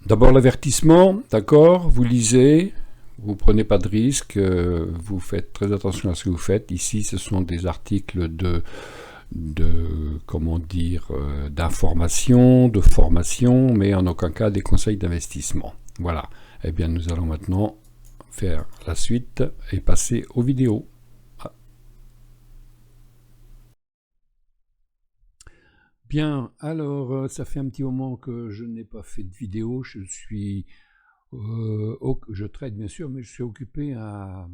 D'abord l'avertissement, d'accord, vous lisez, vous prenez pas de risques, vous faites très attention à ce que vous faites. Ici, ce sont des articles comment dire, d'information, de formation, mais en aucun cas des conseils d'investissement. Voilà. Eh bien, nous allons maintenant faire la suite et passer aux vidéos. Bien, alors, ça fait un petit moment que je n'ai pas fait de vidéo. Je trade bien sûr, mais je suis occupé à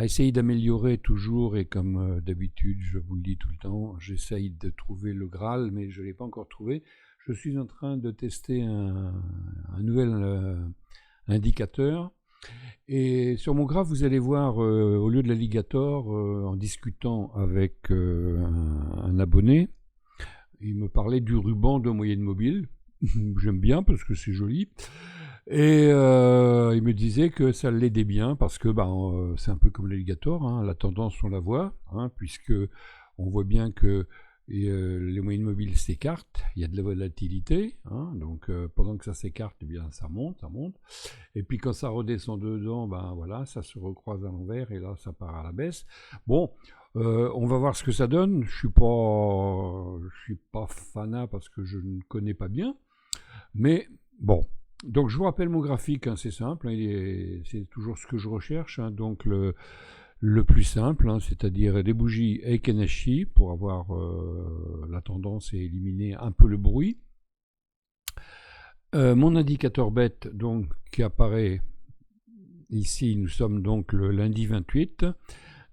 essayer d'améliorer toujours, et comme d'habitude, je vous le dis tout le temps, j'essaye de trouver le Graal, mais je ne l'ai pas encore trouvé. Je suis en train de tester un nouvel indicateur. Et sur mon graphe, vous allez voir, au lieu de l'alligator, en discutant avec un abonné, il me parlait du ruban de moyenne mobile. J'aime bien parce que c'est joli. Et il me disait que ça l'aidait bien parce que c'est un peu comme l'alligator, hein, la tendance on la voit, hein, puisque on voit bien que les moyennes mobiles s'écartent, il y a de la volatilité, hein, donc pendant que ça s'écarte, eh bien ça monte, et puis quand ça redescend dedans, voilà, ça se recroise à l'envers et là ça part à la baisse. Bon, on va voir ce que ça donne. Je suis pas fanat parce que je ne connais pas bien, mais bon. Donc je vous rappelle mon graphique, hein, c'est simple, hein, c'est toujours ce que je recherche, hein, donc le plus simple, hein, c'est-à-dire des bougies Heikin-Ashi pour avoir la tendance et éliminer un peu le bruit. Mon indicateur bête donc, qui apparaît ici, nous sommes donc le lundi 28.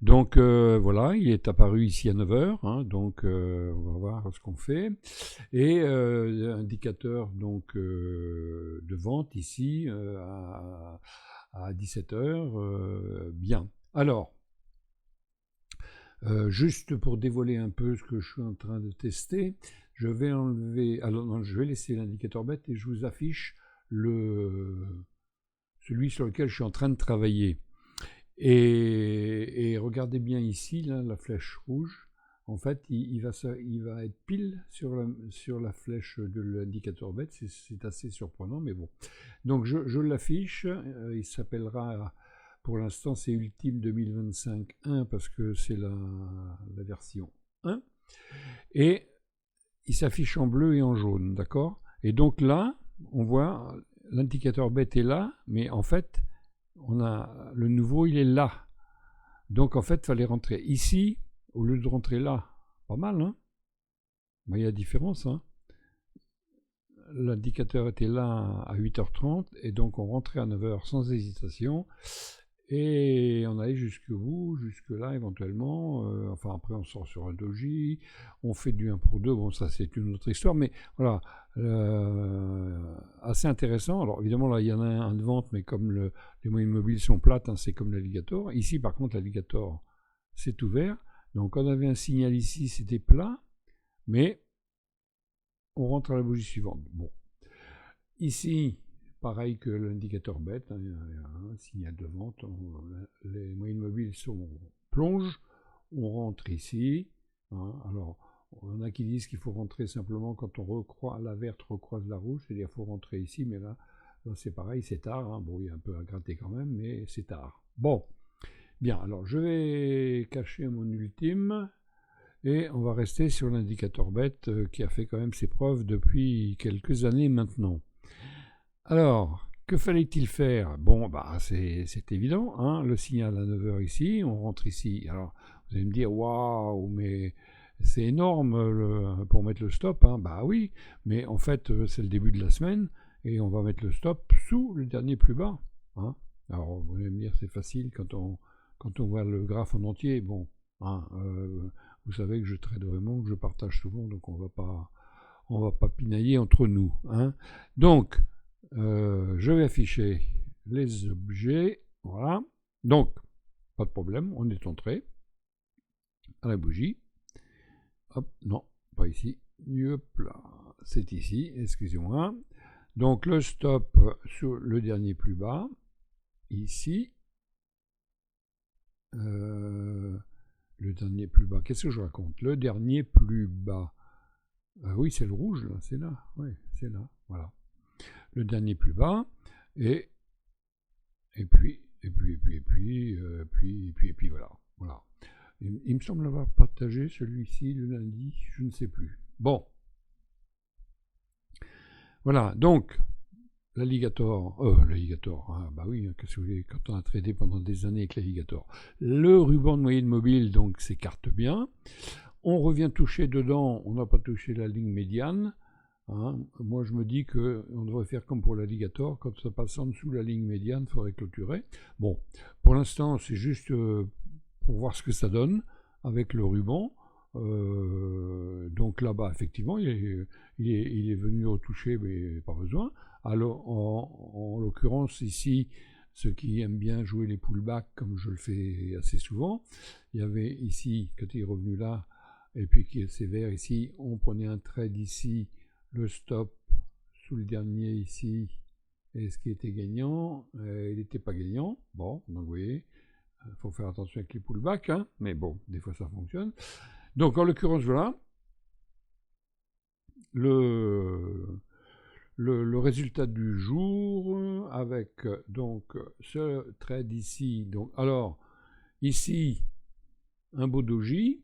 Donc voilà, il est apparu ici à 9h, hein, donc on va voir ce qu'on fait. Et indicateur donc de vente ici à 17h, bien. Alors, juste pour dévoiler un peu ce que je suis en train de tester, je vais enlever, alors non, je vais laisser l'indicateur bête et je vous affiche celui sur lequel je suis en train de travailler. Et regardez bien ici, là, la flèche rouge, en fait, il va être pile sur la flèche de l'indicateur bête, c'est assez surprenant, mais bon. Donc je l'affiche, il s'appellera, pour l'instant c'est Ultime 2025 1, parce que c'est la version 1, et il s'affiche en bleu et en jaune, d'accord? Et donc là, on voit, l'indicateur bête est là, mais en fait, on a le nouveau, il est là. Donc en fait, il fallait rentrer ici au lieu de rentrer là. Pas mal, hein? Vous voyez la différence, hein? L'indicateur était là à 8h30 et donc on rentrait à 9h sans hésitation et on allait jusque là éventuellement. Enfin après on sort sur un doji, on fait du 1 pour 2, bon ça c'est une autre histoire, mais voilà, assez intéressant. Alors évidemment là il y en a un de vente, mais comme les moyennes mobiles sont plates, hein, c'est comme l'alligator. Ici par contre l'alligator c'est ouvert, donc on avait un signal ici, c'était plat, mais on rentre à la bougie suivante. Bon. Ici, pareil que l'indicateur bête, hein, il y a un signal de vente, les moyennes mobiles plongent, on rentre ici. Hein, alors, il y en a qui disent qu'il faut rentrer simplement quand la verte recroise la rouge, c'est-à-dire qu'il faut rentrer ici, mais là c'est pareil, c'est tard. Hein, bon, il y a un peu à gratter quand même, mais c'est tard. Bon, bien, alors je vais cacher mon ultime. Et on va rester sur l'indicateur bête qui a fait quand même ses preuves depuis quelques années maintenant. Alors, que fallait-il faire? Bon, c'est évident, hein, le signal à 9h ici, on rentre ici. Alors, vous allez me dire, waouh, mais c'est énorme pour mettre le stop, hein. Bah oui, mais en fait, c'est le début de la semaine, et on va mettre le stop sous le dernier plus bas. Hein. Alors, vous allez me dire, c'est facile quand on voit le graphe en entier, bon, hein, vous savez que je trade vraiment, que je partage souvent, donc on va pas pinailler entre nous. Hein. Donc, je vais afficher les objets, voilà. Donc, pas de problème, on est entré à la bougie. Hop, non, pas ici. Hop là, c'est ici, excusez-moi. Donc, le stop sur le dernier plus bas, ici. Le dernier plus bas. Qu'est-ce que je raconte? Le dernier plus bas. Ah oui, c'est le rouge, là. C'est là. Oui, c'est là. Voilà. Le dernier plus bas. Et puis, voilà. Voilà. Il me semble avoir partagé celui-ci le lundi, je ne sais plus. Bon. Voilà, donc, l'alligator, ah bah oui, qu'est-ce que vous voulez, quand on a tradé pendant des années avec l'alligator. Le ruban de moyenne mobile, donc, s'écarte bien. On revient toucher dedans, on n'a pas touché la ligne médiane. Hein. Moi, je me dis qu'on devrait faire comme pour l'alligator, quand ça passe en dessous de la ligne médiane, il faudrait clôturer. Bon, pour l'instant, c'est juste pour voir ce que ça donne avec le ruban. Donc là-bas, effectivement, il est venu retoucher, mais pas besoin. Alors, en l'occurrence, ici, ceux qui aiment bien jouer les pullbacks, comme je le fais assez souvent, il y avait ici, quand il est revenu là, et puis qui est sévère ici, on prenait un trade ici, le stop sous le dernier ici, et ce qui était gagnant, il n'était pas gagnant. Bon, donc vous voyez, il faut faire attention avec les pullbacks, hein, mais bon, des fois ça fonctionne. Donc en l'occurrence, voilà, le résultat du jour avec donc ce trade ici. Donc, alors, ici, un beau doji.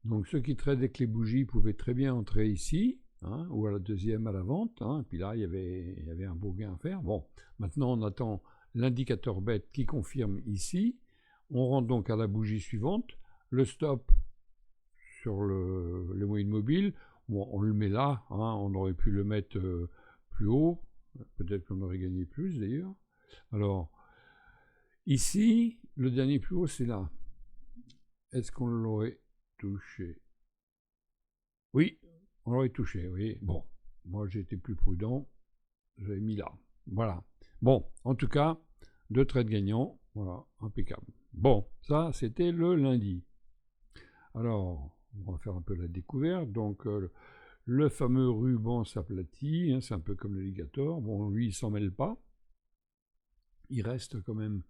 Donc ceux qui tradaient avec les bougies pouvaient très bien entrer ici, hein, ou à la deuxième à la vente. Hein, et puis là, il y avait un beau gain à faire. Bon, maintenant on attend l'indicateur bête qui confirme ici. On rentre donc à la bougie suivante. Le stop sur le moyen mobile, bon, on le met là. Hein, on aurait pu le mettre plus haut. Peut-être qu'on aurait gagné plus d'ailleurs. Alors, ici, le dernier plus haut, c'est là. Est-ce qu'on l'aurait touché? Oui, on l'aurait touché, oui. Bon, moi j'ai été plus prudent, j'avais mis là. Voilà. Bon, en tout cas, 2 trades gagnants, voilà, impeccable. Bon, ça c'était le lundi. Alors, on va faire un peu la découverte. Donc, le fameux ruban s'aplatit, hein, c'est un peu comme l'alligator. Bon, lui, il s'en mêle pas. Il reste quand même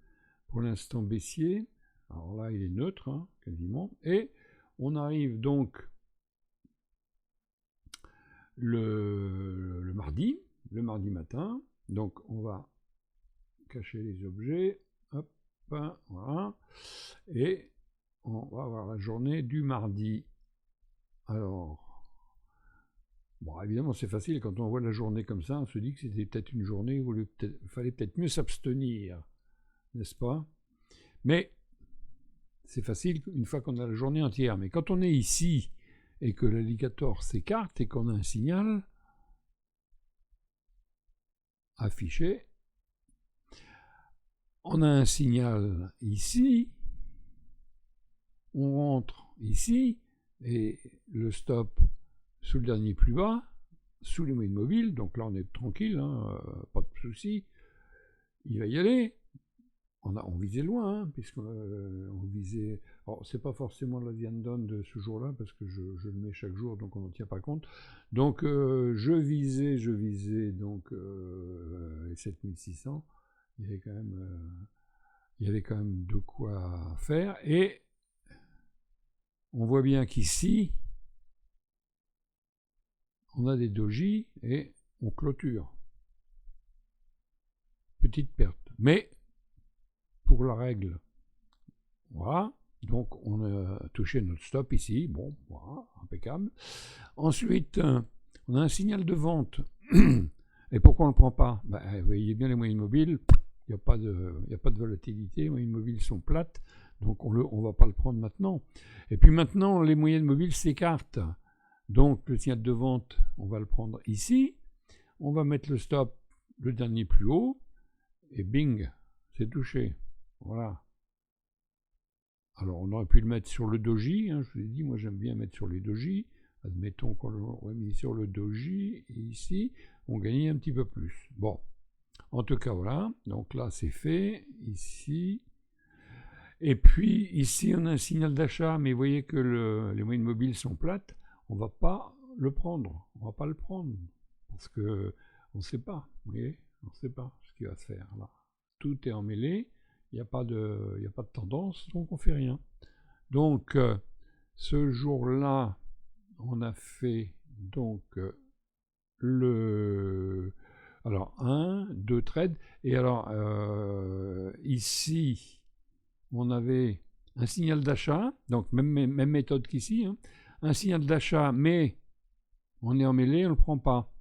pour l'instant baissier. Alors là, il est neutre, hein, quasiment. Et on arrive donc le mardi matin. Donc on va cacher les objets. Hop, voilà. Et on va avoir la journée du mardi. Alors, bon, évidemment, c'est facile. Quand on voit la journée comme ça, on se dit que c'était peut-être une journée où il fallait peut-être mieux s'abstenir, n'est-ce pas? Mais c'est facile une fois qu'on a la journée entière. Mais quand on est ici et que l'alligator s'écarte et qu'on a un signal affiché, on a un signal ici, on rentre ici, et le stop sous le dernier plus bas, sous les moyennes mobiles, donc là on est tranquille, hein, pas de souci, il va y aller. On visait loin, hein, puisqu'on visait... Alors, c'est pas forcément la Viandon de ce jour-là, parce que je le mets chaque jour, donc on n'en tient pas compte. Donc, je visais donc les 7600. Il y avait quand même de quoi faire. Et on voit bien qu'ici, on a des dojis et on clôture. Petite perte. Mais pour la règle, voilà. Donc on a touché notre stop ici. Bon, voilà, impeccable. Ensuite, on a un signal de vente. Et pourquoi on ne le prend pas? Vous voyez bien les moyennes mobiles, il n'y a pas de volatilité, les moyennes mobiles sont plates, donc on ne va pas le prendre maintenant. Et puis maintenant, les moyennes mobiles s'écartent. Donc le signal de vente, on va le prendre ici. On va mettre le stop, le dernier plus haut, et bing, c'est touché. Voilà. Alors on aurait pu le mettre sur le doji, hein, je vous ai dit, moi j'aime bien mettre sur les dojis. Admettons qu'on l'aurait mis sur le doji, et ici, on gagnait un petit peu plus. Bon, en tout cas, voilà. Donc là, c'est fait. Ici. Et puis, ici, on a un signal d'achat, mais vous voyez que les moyennes mobiles sont plates. On ne va pas le prendre. On ne va pas le prendre. Parce que on ne sait pas. Vous voyez, on ne sait pas ce qu'il va se faire là. Tout est emmêlé. Il n'y a pas de tendance, donc on ne fait rien. Donc, ce jour-là, on a fait donc alors 1, 2 trades. Et alors, ici, on avait un signal d'achat, donc même méthode qu'ici, hein, un signal d'achat, mais on est emmêlé, on ne le prend pas.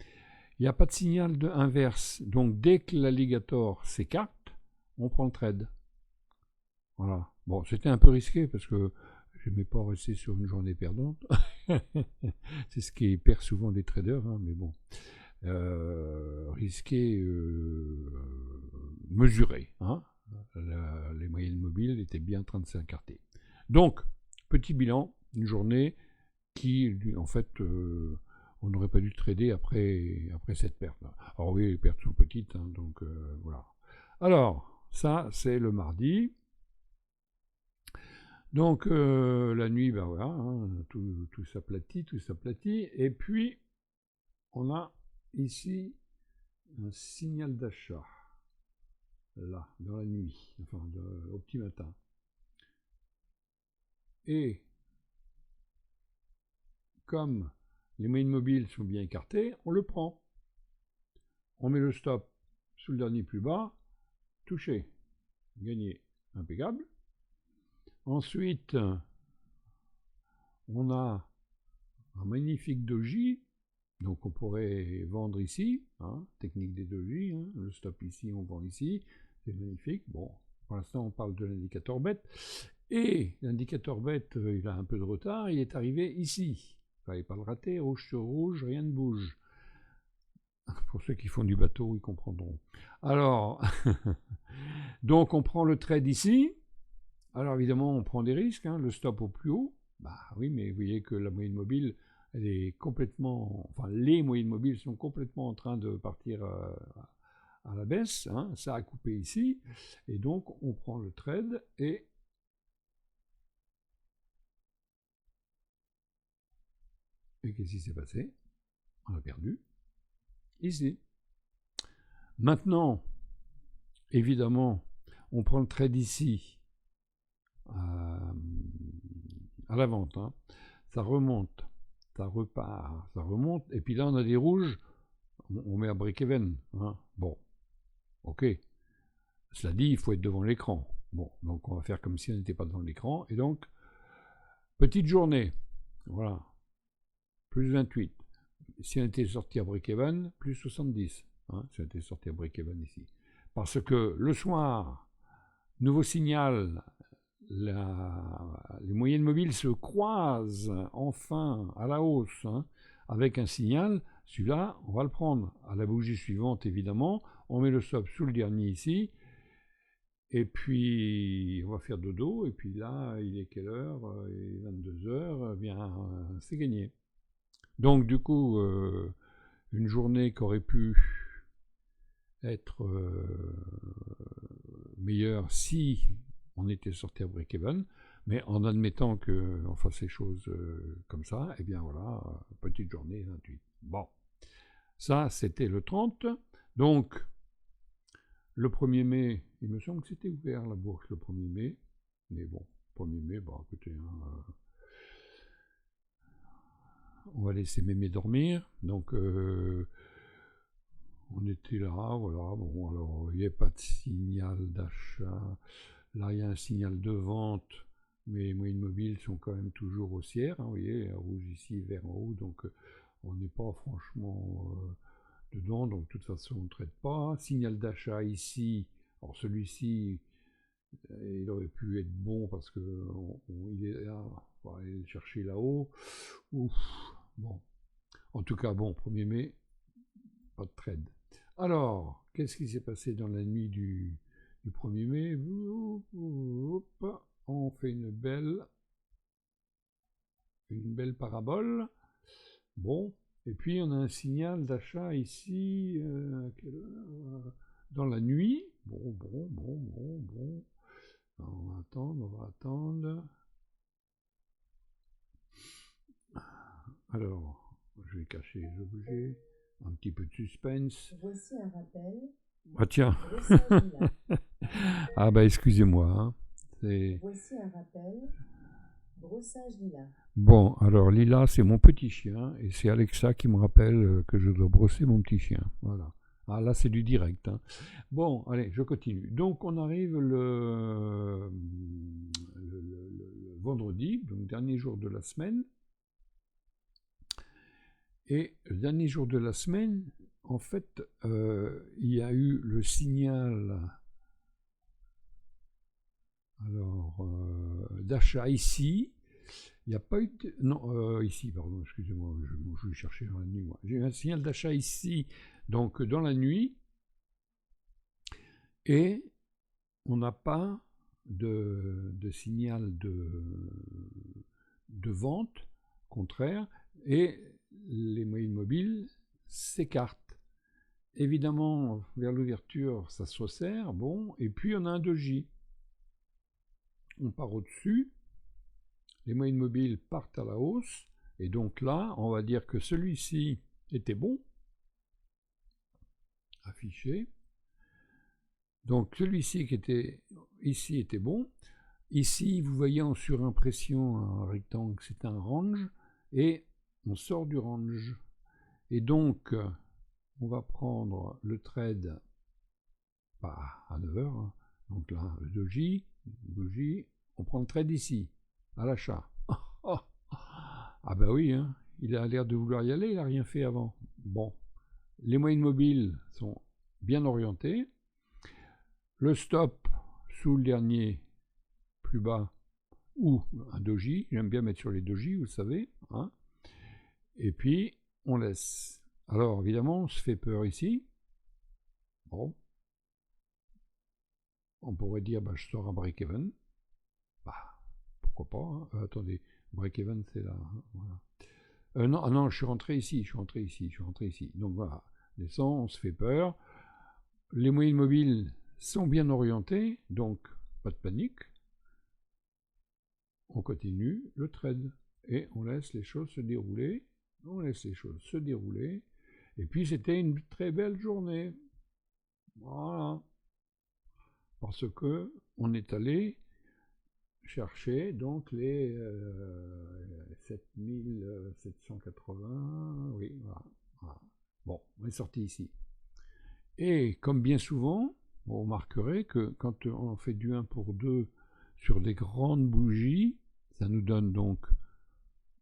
Il n'y a pas de signal inverse. Donc, dès que l'alligator s'écarte, on prend le trade. Voilà. Bon, c'était un peu risqué parce que je n'aimais pas rester sur une journée perdante. C'est ce qui perd souvent les traders, hein, mais bon. Risqué, mesuré. Hein. Les moyennes mobiles étaient bien en train de s'écarter. Donc, petit bilan, une journée qui, en fait, on n'aurait pas dû trader après cette perte. Alors oui, les pertes sont petites, hein, donc voilà. Alors, ça, c'est le mardi. Donc, la nuit, ben voilà, hein, tout s'aplatit. Et puis, on a ici un signal d'achat. Là, dans la nuit, enfin, au petit matin. Et, comme les moyennes mobiles sont bien écartées, on le prend. On met le stop sous le dernier plus bas, touché, gagné, impeccable. Ensuite, on a un magnifique doji, donc on pourrait vendre ici, hein, technique des doji, hein, le stop ici, on vend ici, c'est magnifique. Bon, pour l'instant on parle de l'indicateur bête, et l'indicateur bête, il a un peu de retard, il est arrivé ici. Il ne fallait pas le rater, rouge sur rouge, rien ne bouge. Pour ceux qui font du bateau, ils comprendront. Alors, donc on prend le trade ici. Alors évidemment, on prend des risques, hein, le stop au plus haut. Bah oui, mais vous voyez que la moyenne mobile, elle est complètement, enfin les moyennes mobiles sont complètement en train de partir à la baisse. Hein, ça a coupé ici, et donc on prend le trade et qu'est-ce qui s'est passé? On a perdu ici. Maintenant, évidemment, on prend le trade ici à la vente. Hein. Ça remonte, ça repart, ça remonte. Et puis là, on a des rouges, on met à break-even. Hein. Bon, ok. Cela dit, il faut être devant l'écran. Bon, donc on va faire comme si on n'était pas devant l'écran. Et donc, petite journée. Voilà. Plus 28. Si on était sorti à break-even, plus 70. Hein, si on était sorti à break-even ici. Parce que le soir, nouveau signal, les moyennes mobiles se croisent enfin à la hausse, hein, avec un signal. Celui-là, on va le prendre. À la bougie suivante, évidemment, on met le stop sous le dernier ici. Et puis, on va faire dodo. Et puis là, il est quelle heure? Il est 22 heures. Eh bien, c'est gagné. Donc, du coup, une journée qui aurait pu être meilleure si on était sorti à break-even, mais en admettant qu'on fasse les choses comme ça, eh bien voilà, petite journée, 28. Bon, ça c'était le 30. Donc, le 1er mai, il me semble que c'était ouvert la bourse le 1er mai, mais bon, 1er mai, bah écoutez, hein, on va laisser mémé dormir. Donc, on était là, voilà, bon, alors il n'y a pas de signal d'achat. Là, il y a un signal de vente, mais les moyennes mobiles sont quand même toujours haussières. Hein, vous voyez, rouge ici, vert en haut, donc on n'est pas franchement dedans, donc de toute façon on ne traite pas. Signal d'achat ici, alors celui-ci, il aurait pu être bon parce que il est là, on va aller le chercher là-haut. Ouf, bon. En tout cas, bon, 1er mai, pas de trade. Alors, qu'est-ce qui s'est passé dans la nuit du 1er mai? On fait une belle parabole. Bon, et puis on a un signal d'achat ici, dans la nuit. Bon. On va attendre. Alors, je vais cacher les objets. Un petit peu de suspense. Voici un rappel. Ah tiens. Ah bah excusez-moi. Hein. Voici un rappel. Brossage lilas. Bon, alors Lila, c'est mon petit chien, et c'est Alexa qui me rappelle que je dois brosser mon petit chien. Voilà. Ah là, c'est du direct. Hein. Bon, allez, je continue. Donc, on arrive le vendredi, donc dernier jour de la semaine. Et le dernier jour de la semaine, en fait, il y a eu le signal d'achat ici. Il n'y a pas eu de... Non, ici, pardon, excusez-moi, je vais chercher dans la nuit. J'ai eu un signal d'achat ici, donc dans la nuit, et on n'a pas de signal de vente, contraire, et les moyennes mobiles s'écartent. Évidemment, vers l'ouverture, ça se resserre, bon, et puis on a un doji. On part au-dessus, les moyennes mobiles partent à la hausse, et donc là, on va dire que celui-ci était bon, affiché. Donc celui-ci qui était ici était bon. Ici, vous voyez en surimpression un rectangle, c'est un range, et on sort du range. Et donc, on va prendre le trade à 9h, hein. Donc là, le doji, on prend le trade ici, à l'achat. Oh, ah bah oui, hein, il a l'air de vouloir y aller, il n'a rien fait avant. Bon, les moyennes mobiles sont bien orientées. Le stop sous le dernier, plus bas, ou un doji, j'aime bien mettre sur les doji, vous le savez. Hein. Et puis, on laisse. Alors, évidemment, on se fait peur ici. Bon. On pourrait dire, bah, je sors un break-even. Bah, pourquoi pas. Hein. Attendez, break-even, c'est là. Hein, voilà. Non, je suis rentré ici. Donc voilà, descend, on se fait peur. Les moyennes mobiles sont bien orientés, donc pas de panique. On continue le trade et on laisse les choses se dérouler. Et puis c'était une très belle journée. Voilà. Parce que on est allé chercher donc les 7780. Oui, voilà. Bon, on est sorti ici. Et comme bien souvent, vous remarquerez que quand on fait du 1 pour 2 sur des grandes bougies, ça nous donne donc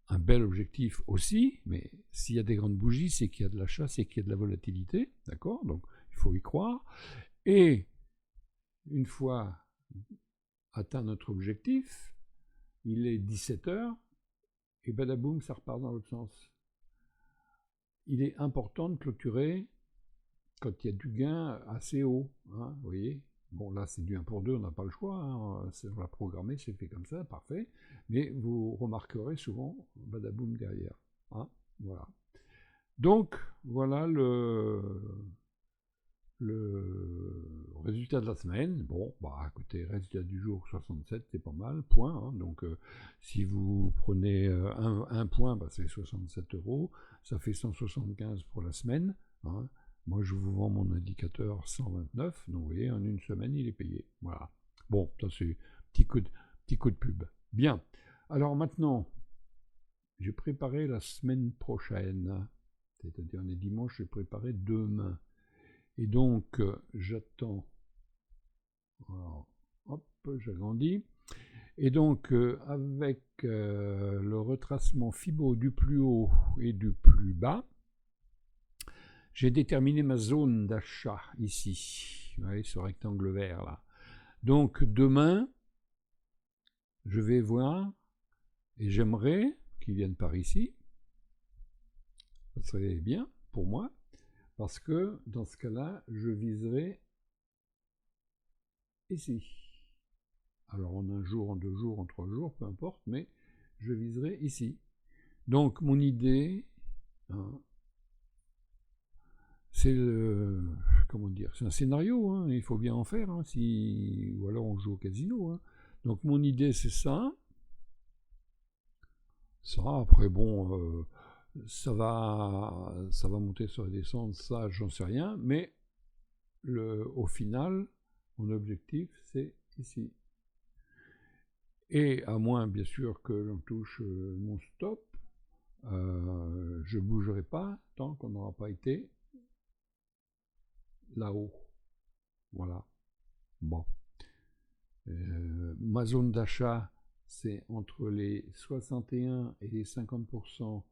un bel objectif aussi, mais s'il y a des grandes bougies, c'est qu'il y a de l'achat, c'est qu'il y a de la volatilité, d'accord? Donc il faut y croire. Et une fois atteint notre objectif, il est 17h, et badaboum, ça repart dans l'autre sens. Il est important de clôturer quand il y a du gain assez haut, hein, vous voyez. Bon, là, c'est du 1 pour 2, on n'a pas le choix, hein, on l'a programmé, c'est fait comme ça, parfait. Mais vous remarquerez souvent, badaboum derrière. Hein, voilà. Donc, voilà le résultat de la semaine. Bon, bah écoutez, résultat du jour 67, c'est pas mal, point. Hein, donc, si vous prenez un point, bah, c'est 67 €, ça fait 175 pour la semaine. Hein. Moi, je vous vends mon indicateur 129, donc vous voyez, en une semaine, il est payé. Voilà. Bon, ça c'est petit coup de pub. Bien. Alors maintenant, j'ai préparé la semaine prochaine. C'est-à-dire, on est dimanche, j'ai préparé demain. Et donc, j'attends. Alors, hop, j'agrandis. Et donc, avec le retracement Fibo du plus haut et du plus bas, j'ai déterminé ma zone d'achat ici. Vous voyez ce rectangle vert là. Donc, demain, je vais voir et j'aimerais qu'ils viennent par ici. Ça serait bien pour moi. Parce que dans ce cas-là, je viserai ici. Alors en un jour, en 2 jours, en 3 jours, peu importe, mais je viserai ici. Donc mon idée, hein, c'est comment dire, c'est un scénario, hein, il faut bien en faire, hein, ou alors on joue au casino. Hein. Donc mon idée c'est ça. Ça, après bon, ça va monter, ça va descendre, ça j'en sais rien, mais au final, mon objectif c'est ici. Et à moins, bien sûr, que l'on touche mon stop, je ne bougerai pas tant qu'on n'aura pas été là-haut. Voilà. Bon. Ma zone d'achat, c'est entre les 61 et les 50%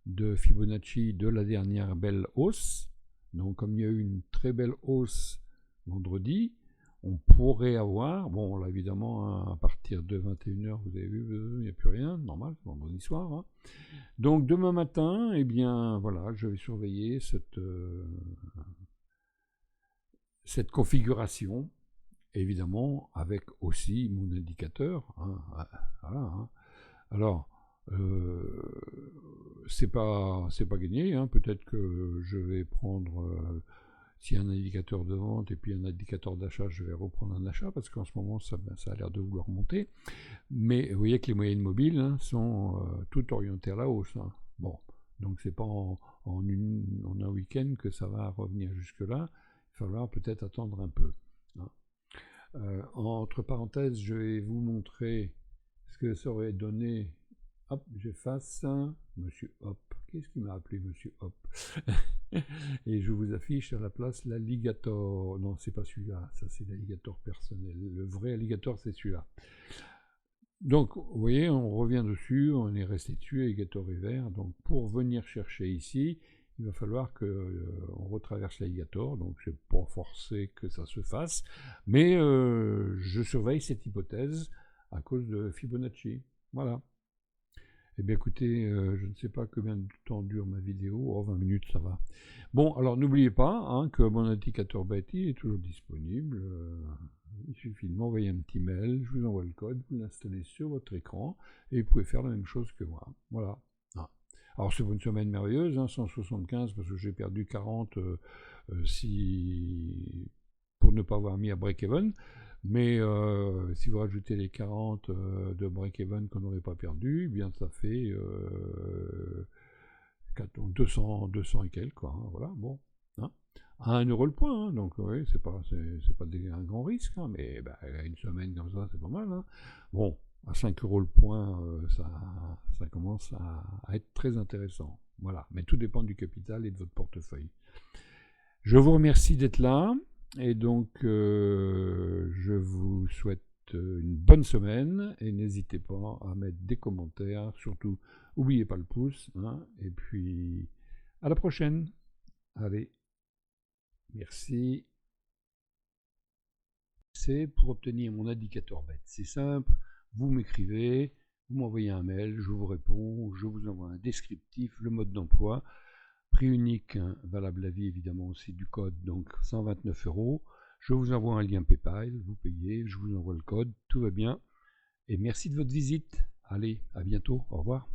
de Fibonacci de la dernière belle hausse. Donc comme il y a eu une très belle hausse vendredi, on pourrait avoir, bon là évidemment à partir de 21h, vous avez vu, il n'y a plus rien, normal, vendredi soir. Hein. Donc demain matin, eh bien voilà, je vais surveiller cette configuration, évidemment avec aussi mon indicateur. Hein, voilà, hein. Alors, c'est pas gagné, hein. Peut-être que je vais prendre, s'il y a un indicateur de vente et puis un indicateur d'achat, je vais reprendre un achat parce qu'en ce moment ça a l'air de vouloir monter. Mais vous voyez que les moyennes mobiles hein, sont toutes orientées à la hausse. Hein. Bon, donc c'est pas en un week-end que ça va revenir jusque-là. Il va falloir peut-être attendre un peu. Hein. Entre parenthèses, je vais vous montrer ce que ça aurait donné. Hop, j'efface. Monsieur Hop. Qu'est-ce qui m'a appelé Monsieur Hop? Et je vous affiche à la place l'alligator. Non, c'est pas celui-là. Ça, c'est l'alligator personnel. Le vrai alligator, c'est celui-là. Donc, vous voyez, on revient dessus. On est resté dessus, alligator et vert. Donc, pour venir chercher ici, il va falloir qu'on retraverse l'alligator. Donc, je n'ai pas forcé que ça se fasse. Mais je surveille cette hypothèse à cause de Fibonacci. Voilà. Eh bien écoutez, je ne sais pas combien de temps dure ma vidéo, oh 20 minutes ça va. Bon, alors n'oubliez pas hein, que mon indicateur Betty est toujours disponible, il suffit de m'envoyer un petit mail, je vous envoie le code, vous l'installez sur votre écran, et vous pouvez faire la même chose que moi, voilà. Ah. Alors c'est pour une semaine merveilleuse, hein, 175 parce que j'ai perdu 40 pour ne pas avoir mis à break-even. Mais si vous rajoutez les 40 de break-even qu'on n'aurait pas perdu, eh bien ça fait 200 et quelques, quoi. Hein, voilà, bon. Hein, à 1 euro le point, hein, donc oui, c'est pas un grand risque, hein, mais bah, une semaine comme ça, c'est pas mal. Hein. Bon, à 5 euros le point, ça commence à être très intéressant. Voilà, mais tout dépend du capital et de votre portefeuille. Je vous remercie d'être là. Et donc, je vous souhaite une bonne semaine et n'hésitez pas à mettre des commentaires. Surtout, n'oubliez pas le pouce. Hein, et puis, à la prochaine. Allez, merci. C'est pour obtenir mon indicateur BET. C'est simple, vous m'écrivez, vous m'envoyez un mail, je vous réponds, je vous envoie un descriptif, le mode d'emploi. Prix unique, hein, valable à vie évidemment aussi du code, donc 129 €. Je vous envoie un lien PayPal, vous payez, je vous envoie le code, tout va bien. Et merci de votre visite. Allez, à bientôt, au revoir.